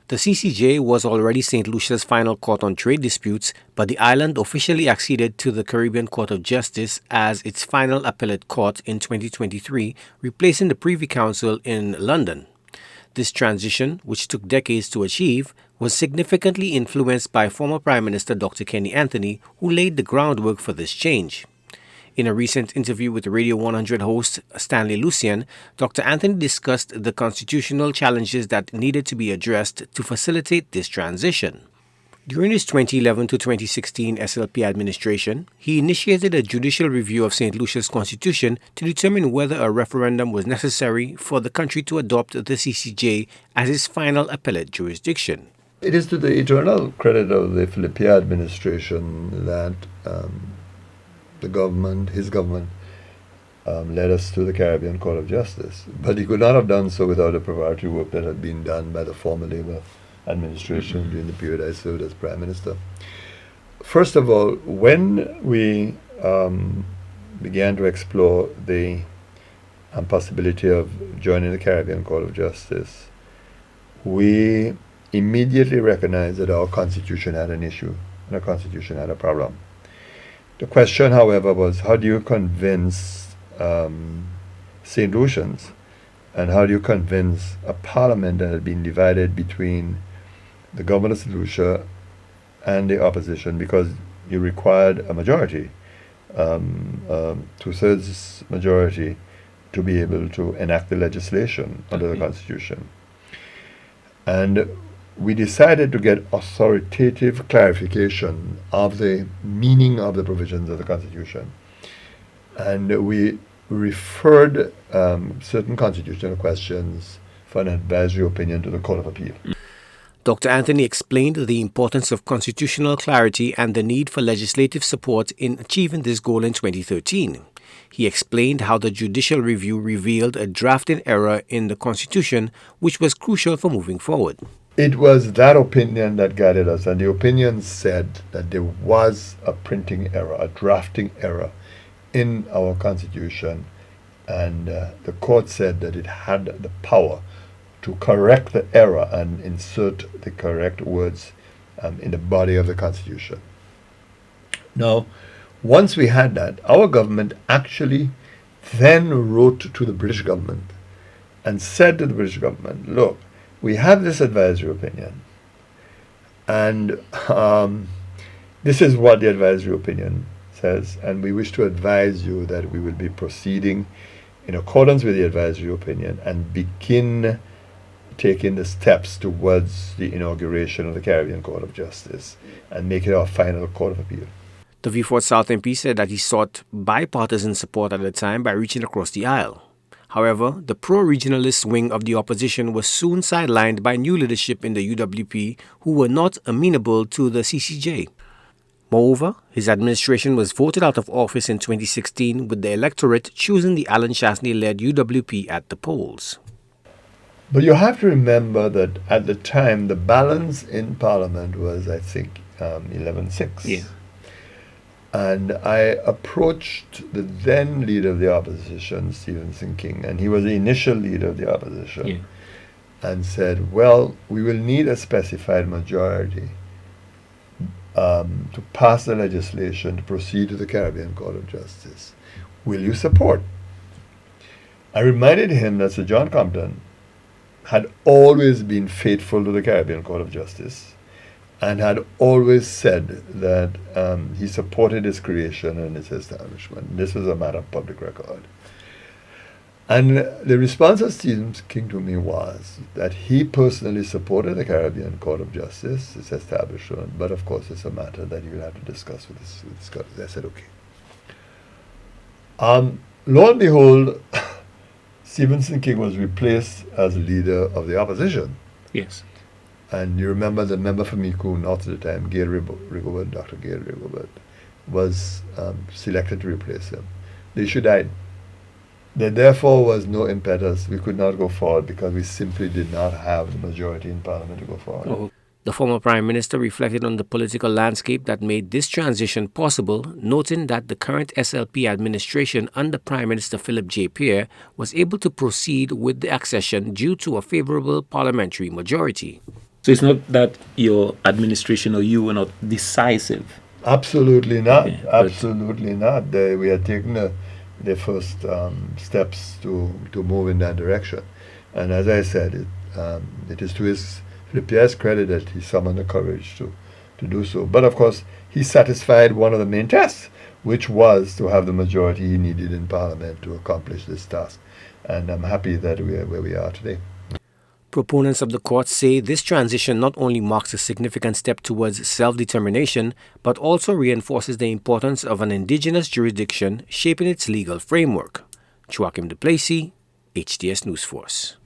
The CCJ was already Saint Lucia's final court on trade disputes, but the island officially acceded to the Caribbean Court of Justice as its final appellate court in 2023, replacing the Privy Council in London. This transition, which took decades to achieve, was significantly influenced by former Prime Minister Dr. Kenny Anthony, who laid the groundwork for this change. In a recent interview with Radio 100 host Saint Lucia, Dr. Anthony discussed the constitutional challenges that needed to be addressed to facilitate this transition. During his 2011 to 2016 SLP administration, he initiated a judicial review of Saint Lucia's constitution to determine whether a referendum was necessary for the country to adopt the CCJ as its final appellate jurisdiction. It is to the eternal credit of the Philippine administration that his government, led us to the Caribbean Court of Justice. But he could not have done so without the preparatory work that had been done by the former Labour administration during the period I served as Prime Minister. First of all, when we began to explore the possibility of joining the Caribbean Court of Justice, we immediately recognized that our Constitution had an issue and our Constitution had a problem. The question, however, was how do you convince St. Lucians and how do you convince a parliament that had been divided between the government of St. Lucia and the opposition, because you required a majority, two-thirds majority, to be able to enact the legislation under the Constitution. And we decided to get authoritative clarification of the meaning of the provisions of the Constitution. And we referred certain constitutional questions for an advisory opinion to the Court of Appeal. Dr. Anthony explained the importance of constitutional clarity and the need for legislative support in achieving this goal in 2013. He explained how the judicial review revealed a drafting error in the Constitution, which was crucial for moving forward. It was that opinion that guided us, and the opinion said that there was a printing error, a drafting error in our Constitution, and the court said that it had the power to correct the error and insert the correct words in the body of the Constitution. Now, once we had that, our government actually then wrote to the British government and said to the British government, look, we have this advisory opinion, and this is what the advisory opinion says, and we wish to advise you that we will be proceeding in accordance with the advisory opinion and begin taking the steps towards the inauguration of the Caribbean Court of Justice and make it our final Court of Appeal. The Vieux-Fort South MP said that he sought bipartisan support at the time by reaching across the aisle. However, the pro-regionalist wing of the opposition was soon sidelined by new leadership in the UWP who were not amenable to the CCJ. Moreover, his administration was voted out of office in 2016 with the electorate choosing the Alan Chasney-led UWP at the polls. But you have to remember that at the time, the balance in Parliament was, I think, 11-6. Yeah. And I approached the then leader of the opposition, Stephen King, and he was the initial leader of the opposition, and said, well, we will need a specified majority to pass the legislation to proceed to the Caribbean Court of Justice. Will you support? I reminded him that Sir John Compton had always been faithful to the Caribbean Court of Justice and had always said that he supported its creation and its establishment. This was a matter of public record. And the response of Stephen King to me was that he personally supported the Caribbean Court of Justice, its establishment, but of course it's a matter that he will have to discuss with his colleagues. I said, okay. Lo and behold, Stephen King was replaced as leader of the opposition. Yes. And you remember the member for Miku North at the time, Dr. Gail Rigobert, was selected to replace him. The issue died. There therefore was no impetus. We could not go forward because we simply did not have the majority in Parliament to go forward. Oh. The former Prime Minister reflected on the political landscape that made this transition possible, noting that the current SLP administration under Prime Minister Philip J. Pierre was able to proceed with the accession due to a favorable parliamentary majority. So it's not that your administration or you were not decisive. Absolutely not. Okay, Absolutely not. We are taking the first steps to move in that direction. And as I said, it is to Pierre's credit that he summoned the courage to do so. But of course, he satisfied one of the main tests, which was to have the majority he needed in Parliament to accomplish this task. And I'm happy that we are where we are today. Proponents of the court say this transition not only marks a significant step towards self-determination, but also reinforces the importance of an indigenous jurisdiction shaping its legal framework. Joachim Duplessis, HTS News Force.